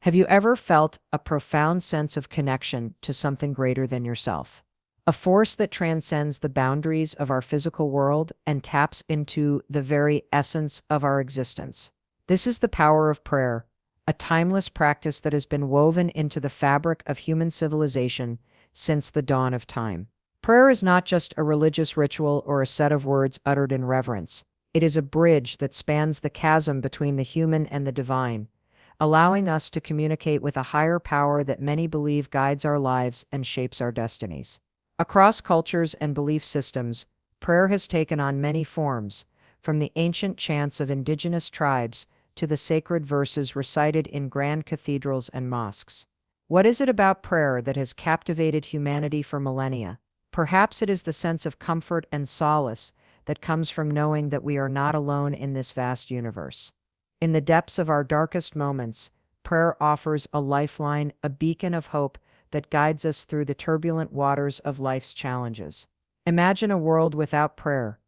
Have you ever felt a profound sense of connection to something greater than yourself? A force that transcends the boundaries of our physical world and taps into the very essence of our existence. This is the power of prayer, a timeless practice that has been woven into the fabric of human civilization since the dawn of time. Prayer is not just a religious ritual or a set of words uttered in reverence. It is a bridge that spans the chasm between the human and the divine, allowing us to communicate with a higher power that many believe guides our lives and shapes our destinies. Across cultures and belief systems, prayer has taken on many forms, from the ancient chants of indigenous tribes to the sacred verses recited in grand cathedrals and mosques. What is it about prayer that has captivated humanity for millennia? Perhaps it is the sense of comfort and solace that comes from knowing that we are not alone in this vast universe. In the depths of our darkest moments, prayer offers a lifeline, a beacon of hope that guides us through the turbulent waters of life's challenges. Imagine a world without prayer,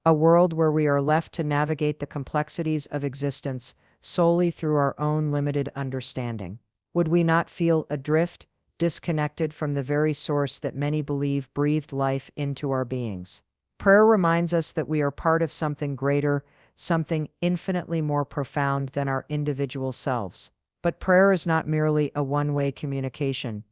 a world where we are left to navigate the complexities of existence solely through our own limited understanding. Would we not feel adrift, disconnected from the very source that many believe breathed life into our beings? Prayer reminds us that we are part of something greater, something infinitely more profound than our individual selves. But prayer is not merely a one-way communication.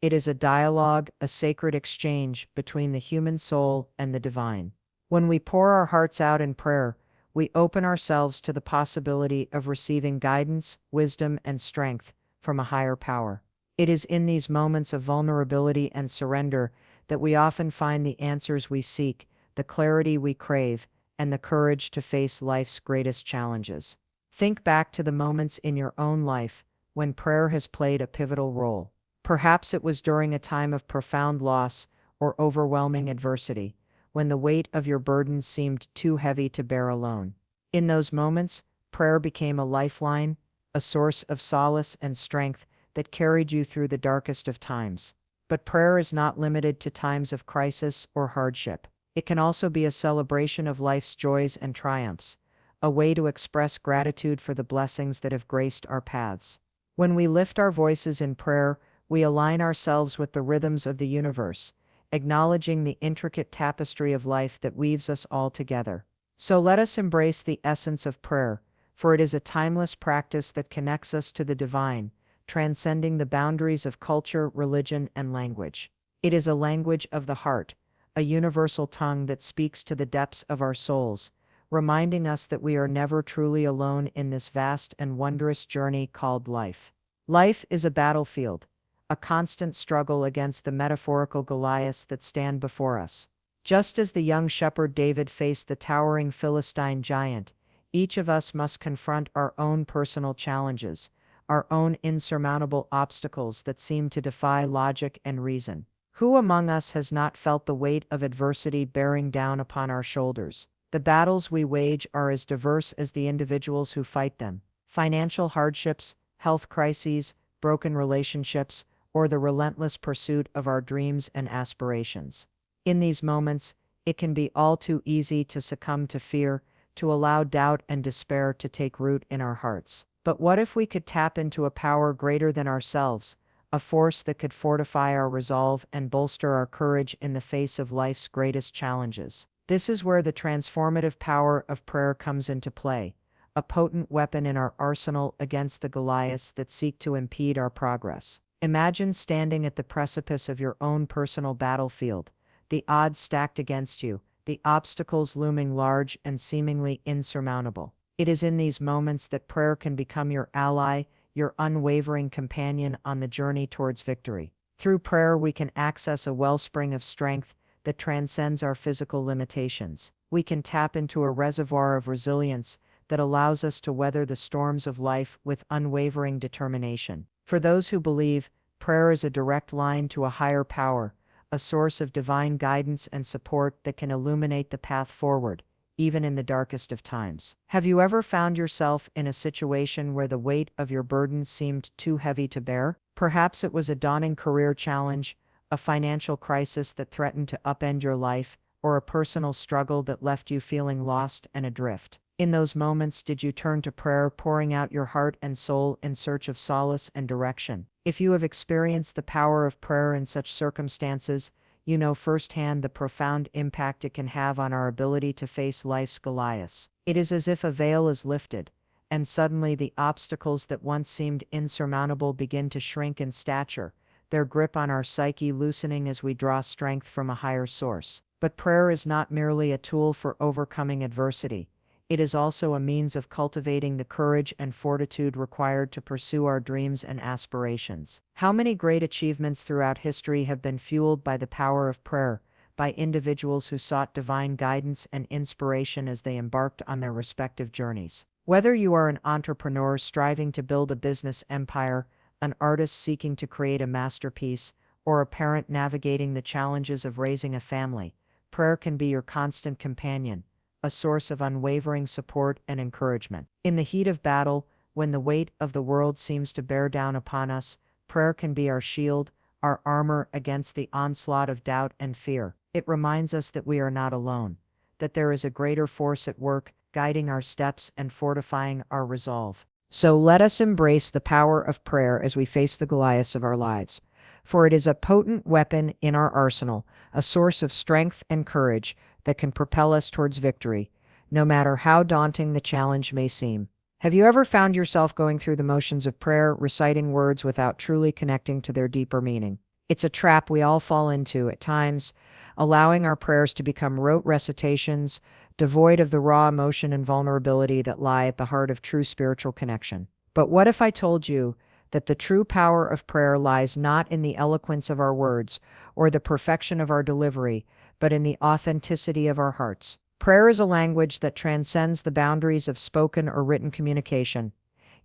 It is a dialogue, a sacred exchange between the human soul and the divine. When we pour our hearts out in prayer, we open ourselves to the possibility of receiving guidance, wisdom, and strength from a higher power. It is in these moments of vulnerability and surrender that we often find the answers we seek, the clarity we crave, and the courage to face life's greatest challenges. Think back to the moments in your own life when prayer has played a pivotal role. Perhaps it was during a time of profound loss or overwhelming adversity, when the weight of your burdens seemed too heavy to bear alone. In those moments, prayer became a lifeline, a source of solace and strength that carried you through the darkest of times. But prayer is not limited to times of crisis or hardship. It can also be a celebration of life's joys and triumphs, a way to express gratitude for the blessings that have graced our paths. When we lift our voices in prayer, we align ourselves with the rhythms of the universe, acknowledging the intricate tapestry of life that weaves us all together. So let us embrace the essence of prayer, for it is a timeless practice that connects us to the divine, transcending the boundaries of culture, religion, and language. It is a language of the heart, a universal tongue that speaks to the depths of our souls, reminding us that we are never truly alone in this vast and wondrous journey called life. Life is a battlefield, a constant struggle against the metaphorical Goliaths that stand before us. Just as the young shepherd David faced the towering Philistine giant, each of us must confront our own personal challenges, our own insurmountable obstacles that seem to defy logic and reason. Who among us has not felt the weight of adversity bearing down upon our shoulders? The battles we wage are as diverse as the individuals who fight them. Financial hardships, health crises, broken relationships, or the relentless pursuit of our dreams and aspirations. In these moments, it can be all too easy to succumb to fear, to allow doubt and despair to take root in our hearts. But what if we could tap into a power greater than ourselves, a force that could fortify our resolve and bolster our courage in the face of life's greatest challenges? This is where the transformative power of prayer comes into play, a potent weapon in our arsenal against the Goliaths that seek to impede our progress. Imagine standing at the precipice of your own personal battlefield, the odds stacked against you, the obstacles looming large and seemingly insurmountable. It is in these moments that prayer can become your ally, your unwavering companion on the journey towards victory. Through prayer, we can access a wellspring of strength that transcends our physical limitations. We can tap into a reservoir of resilience that allows us to weather the storms of life with unwavering determination. For those who believe, prayer is a direct line to a higher power, a source of divine guidance and support that can illuminate the path forward, even in the darkest of times. Have you ever found yourself in a situation where the weight of your burdens seemed too heavy to bear? Perhaps it was a daunting career challenge, a financial crisis that threatened to upend your life, or a personal struggle that left you feeling lost and adrift. In those moments, did you turn to prayer, pouring out your heart and soul in search of solace and direction? If you have experienced the power of prayer in such circumstances, you know firsthand the profound impact it can have on our ability to face life's Goliaths. It is as if a veil is lifted, and suddenly the obstacles that once seemed insurmountable begin to shrink in stature, their grip on our psyche loosening as we draw strength from a higher source. But prayer is not merely a tool for overcoming adversity. It is also a means of cultivating the courage and fortitude required to pursue our dreams and aspirations. How many great achievements throughout history have been fueled by the power of prayer, by individuals who sought divine guidance and inspiration as they embarked on their respective journeys? Whether you are an entrepreneur striving to build a business empire, an artist seeking to create a masterpiece, or a parent navigating the challenges of raising a family, prayer can be your constant companion, a source of unwavering support and encouragement. In the heat of battle, when the weight of the world seems to bear down upon us, prayer can be our shield, our armor against the onslaught of doubt and fear. It reminds us that we are not alone, that there is a greater force at work, guiding our steps and fortifying our resolve. So let us embrace the power of prayer as we face the Goliaths of our lives, for it is a potent weapon in our arsenal, a source of strength and courage that can propel us towards victory, no matter how daunting the challenge may seem. Have you ever found yourself going through the motions of prayer, reciting words without truly connecting to their deeper meaning? It's a trap we all fall into at times, allowing our prayers to become rote recitations, devoid of the raw emotion and vulnerability that lie at the heart of true spiritual connection. But what if I told you that the true power of prayer lies not in the eloquence of our words or the perfection of our delivery, but in the authenticity of our hearts? Prayer is a language that transcends the boundaries of spoken or written communication.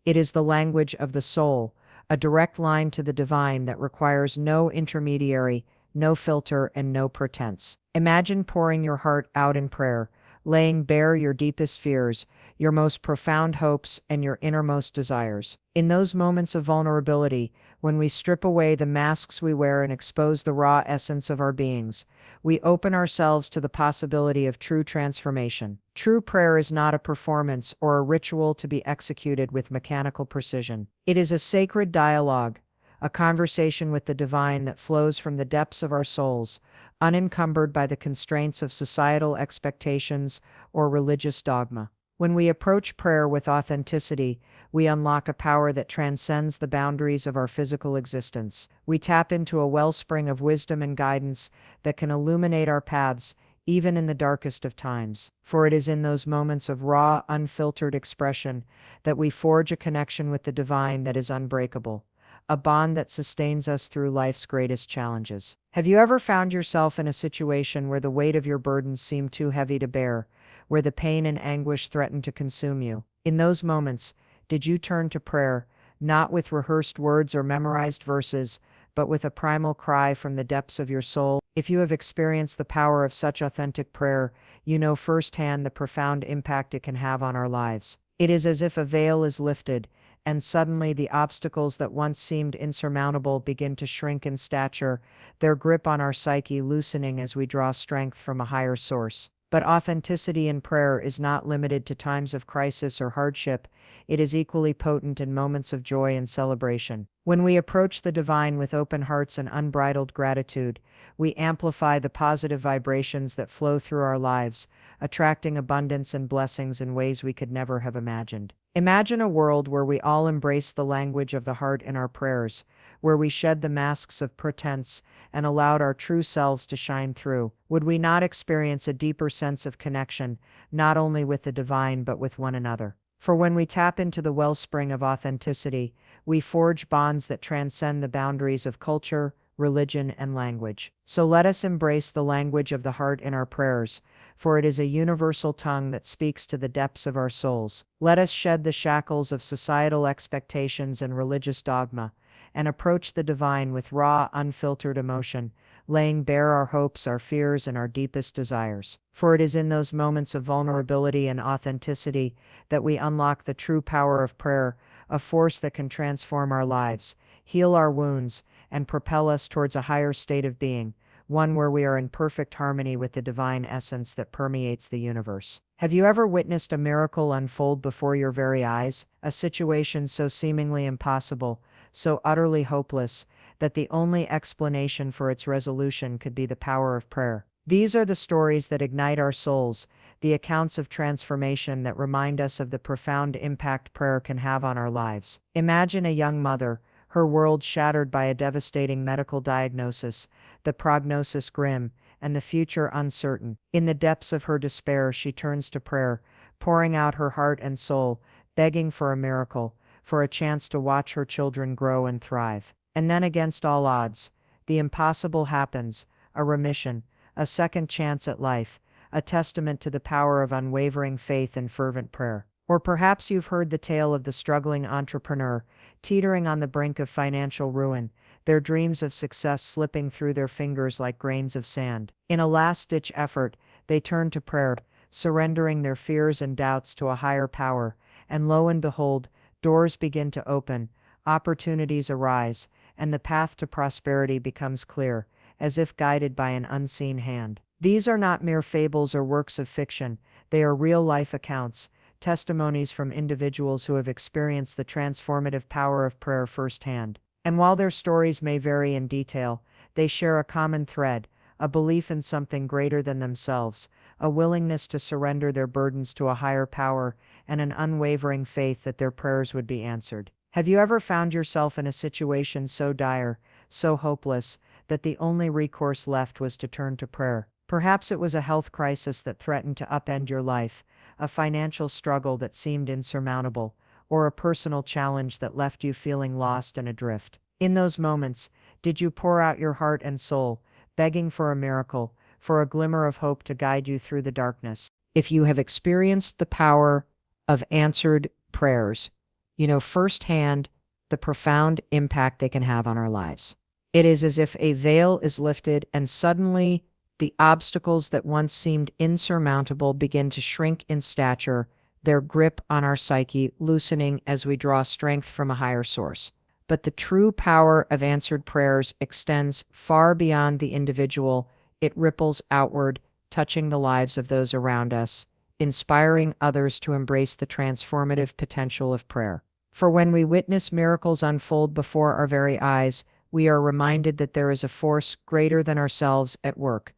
It is the language of the soul, a direct line to the divine that requires no intermediary, no filter, and no pretense. Imagine pouring your heart out in prayer, laying bare your deepest fears, your most profound hopes, and your innermost desires. In those moments of vulnerability, when we strip away the masks we wear and expose the raw essence of our beings, we open ourselves to the possibility of true transformation. True prayer is not a performance or a ritual to be executed with mechanical precision. It is a sacred dialogue, a conversation with the divine that flows from the depths of our souls, unencumbered by the constraints of societal expectations or religious dogma. When we approach prayer with authenticity, we unlock a power that transcends the boundaries of our physical existence. We tap into a wellspring of wisdom and guidance that can illuminate our paths, even in the darkest of times. For it is in those moments of raw, unfiltered expression that we forge a connection with the divine that is unbreakable, a bond that sustains us through life's greatest challenges. Have you ever found yourself in a situation where the weight of your burdens seemed too heavy to bear, where the pain and anguish threatened to consume you? In those moments, did you turn to prayer, not with rehearsed words or memorized verses, but with a primal cry from the depths of your soul? If you have experienced the power of such authentic prayer, you know firsthand the profound impact it can have on our lives. It is as if a veil is lifted, and suddenly the obstacles that once seemed insurmountable begin to shrink in stature, their grip on our psyche loosening as we draw strength from a higher source. But authenticity in prayer is not limited to times of crisis or hardship. It is equally potent in moments of joy and celebration. When we approach the divine with open hearts and unbridled gratitude, we amplify the positive vibrations that flow through our lives, attracting abundance and blessings in ways we could never have imagined. Imagine a world where we all embrace the language of the heart in our prayers, where we shed the masks of pretense and allowed our true selves to shine through. Would we not experience a deeper sense of connection, not only with the divine but with one another? For when we tap into the wellspring of authenticity, we forge bonds that transcend the boundaries of culture, religion, and language. So let us embrace the language of the heart in our prayers, for it is a universal tongue that speaks to the depths of our souls. Let us shed the shackles of societal expectations and religious dogma, and approach the divine with raw, unfiltered emotion, laying bare our hopes, our fears, and our deepest desires. For it is in those moments of vulnerability and authenticity that we unlock the true power of prayer, a force that can transform our lives, heal our wounds, and propel us towards a higher state of being, one where we are in perfect harmony with the divine essence that permeates the universe. Have you ever witnessed a miracle unfold before your very eyes, a situation so seemingly impossible, so utterly hopeless, that the only explanation for its resolution could be the power of prayer? These are the stories that ignite our souls, the accounts of transformation that remind us of the profound impact prayer can have on our lives. Imagine a young mother, her world shattered by a devastating medical diagnosis, the prognosis grim, and the future uncertain. In the depths of her despair, she turns to prayer, pouring out her heart and soul, begging for a miracle, for a chance to watch her children grow and thrive. And then, against all odds, the impossible happens: a remission, a second chance at life, a testament to the power of unwavering faith and fervent prayer. Or perhaps you've heard the tale of the struggling entrepreneur, teetering on the brink of financial ruin, their dreams of success slipping through their fingers like grains of sand. In a last-ditch effort, they turn to prayer, surrendering their fears and doubts to a higher power, and lo and behold, doors begin to open, opportunities arise, and the path to prosperity becomes clear, as if guided by an unseen hand. These are not mere fables or works of fiction, they are real-life accounts, testimonies from individuals who have experienced the transformative power of prayer firsthand. And while their stories may vary in detail, they share a common thread: a belief in something greater than themselves, a willingness to surrender their burdens to a higher power, and an unwavering faith that their prayers would be answered. Have you ever found yourself in a situation so dire, so hopeless, that the only recourse left was to turn to prayer? Perhaps it was a health crisis that threatened to upend your life, a financial struggle that seemed insurmountable, or a personal challenge that left you feeling lost and adrift. In those moments, did you pour out your heart and soul, begging for a miracle, for a glimmer of hope to guide you through the darkness? If you have experienced the power of answered prayers, you know firsthand the profound impact they can have on our lives. It is as if a veil is lifted and suddenly the obstacles that once seemed insurmountable begin to shrink in stature, their grip on our psyche loosening as we draw strength from a higher source. But the true power of answered prayers extends far beyond the individual. It ripples outward, touching the lives of those around us, inspiring others to embrace the transformative potential of prayer. For when we witness miracles unfold before our very eyes, we are reminded that there is a force greater than ourselves at work,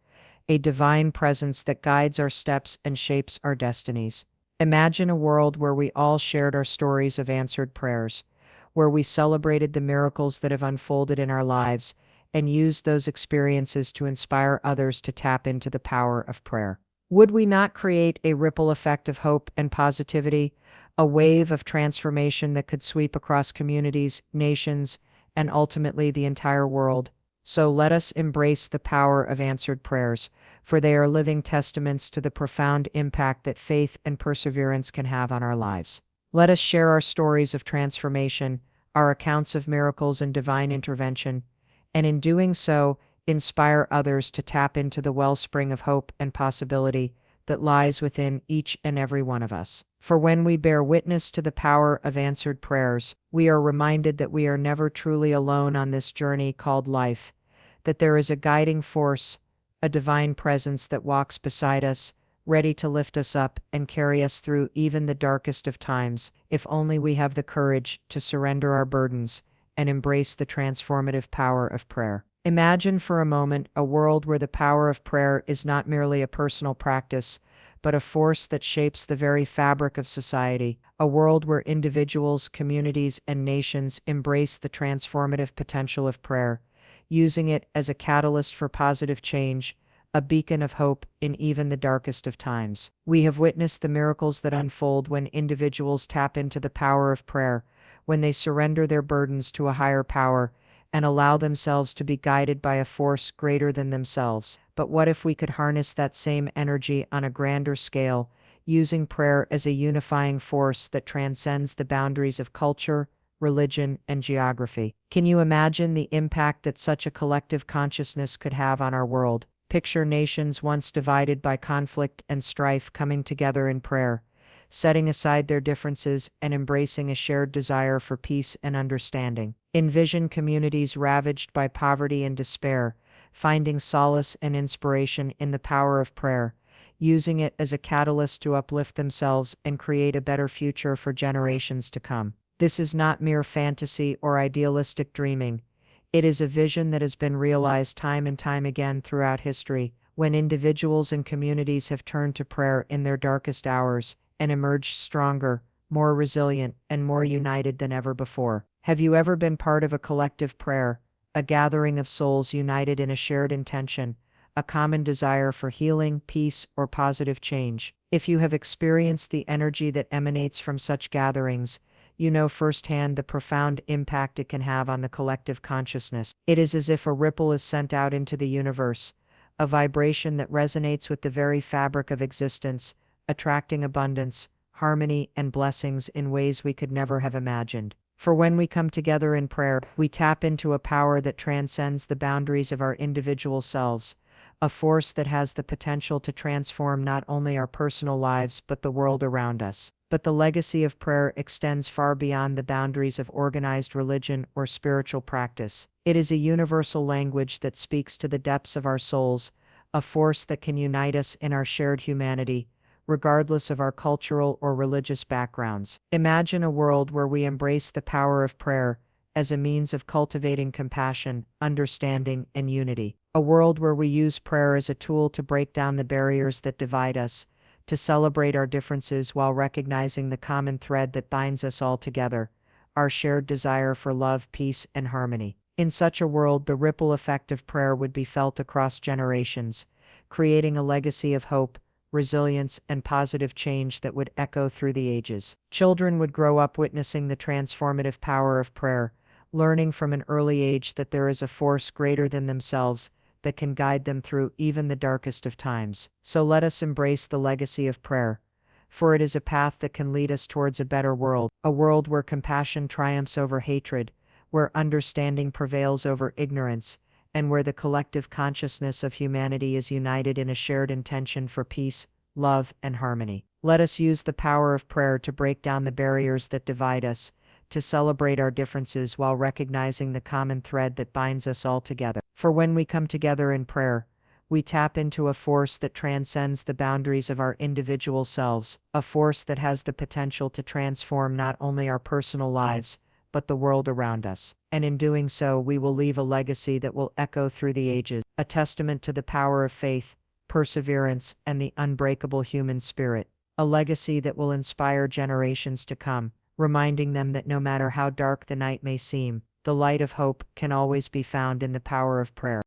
a divine presence that guides our steps and shapes our destinies. Imagine a world where we all shared our stories of answered prayers, where we celebrated the miracles that have unfolded in our lives, and used those experiences to inspire others to tap into the power of prayer. Would we not create a ripple effect of hope and positivity, a wave of transformation that could sweep across communities, nations, and ultimately the entire world? So let us embrace the power of answered prayers, for they are living testaments to the profound impact that faith and perseverance can have on our lives. Let us share our stories of transformation, our accounts of miracles and divine intervention, and in doing so, inspire others to tap into the wellspring of hope and possibility that lies within each and every one of us. For when we bear witness to the power of answered prayers, we are reminded that we are never truly alone on this journey called life, that there is a guiding force, a divine presence that walks beside us, ready to lift us up and carry us through even the darkest of times, if only we have the courage to surrender our burdens and embrace the transformative power of prayer. Imagine for a moment a world where the power of prayer is not merely a personal practice, but a force that shapes the very fabric of society, a world where individuals, communities, and nations embrace the transformative potential of prayer, using it as a catalyst for positive change, a beacon of hope in even the darkest of times. We have witnessed the miracles that unfold when individuals tap into the power of prayer, when they surrender their burdens to a higher power, and allow themselves to be guided by a force greater than themselves. But what if we could harness that same energy on a grander scale, using prayer as a unifying force that transcends the boundaries of culture, religion, and geography? Can you imagine the impact that such a collective consciousness could have on our world? Picture nations once divided by conflict and strife coming together in prayer, setting aside their differences and embracing a shared desire for peace and understanding. Envision communities ravaged by poverty and despair, finding solace and inspiration in the power of prayer, using it as a catalyst to uplift themselves and create a better future for generations to come. This is not mere fantasy or idealistic dreaming. It is a vision that has been realized time and time again throughout history, when individuals and communities have turned to prayer in their darkest hours and emerged stronger, more resilient, and more united than ever before. Have you ever been part of a collective prayer, a gathering of souls united in a shared intention, a common desire for healing, peace, or positive change? If you have experienced the energy that emanates from such gatherings, you know firsthand the profound impact it can have on the collective consciousness. It is as if a ripple is sent out into the universe, a vibration that resonates with the very fabric of existence, attracting abundance, harmony, and blessings in ways we could never have imagined. For when we come together in prayer, we tap into a power that transcends the boundaries of our individual selves, a force that has the potential to transform not only our personal lives but the world around us. But the legacy of prayer extends far beyond the boundaries of organized religion or spiritual practice. It is a universal language that speaks to the depths of our souls, a force that can unite us in our shared humanity, regardless of our cultural or religious backgrounds. Imagine a world where we embrace the power of prayer as a means of cultivating compassion, understanding, and unity. A world where we use prayer as a tool to break down the barriers that divide us, to celebrate our differences while recognizing the common thread that binds us all together, our shared desire for love, peace, and harmony. In such a world, the ripple effect of prayer would be felt across generations, creating a legacy of hope, resilience, and positive change that would echo through the ages. Children would grow up witnessing the transformative power of prayer, learning from an early age that there is a force greater than themselves that can guide them through even the darkest of times. So let us embrace the legacy of prayer, for it is a path that can lead us towards a better world, a world where compassion triumphs over hatred, where understanding prevails over ignorance, and where the collective consciousness of humanity is united in a shared intention for peace, love, and harmony. Let us use the power of prayer to break down the barriers that divide us, to celebrate our differences while recognizing the common thread that binds us all together. For when we come together in prayer, we tap into a force that transcends the boundaries of our individual selves, a force that has the potential to transform not only our personal lives, but the world around us. And in doing so, we will leave a legacy that will echo through the ages, a testament to the power of faith, perseverance, and the unbreakable human spirit, a legacy that will inspire generations to come, reminding them that no matter how dark the night may seem, the light of hope can always be found in the power of prayer.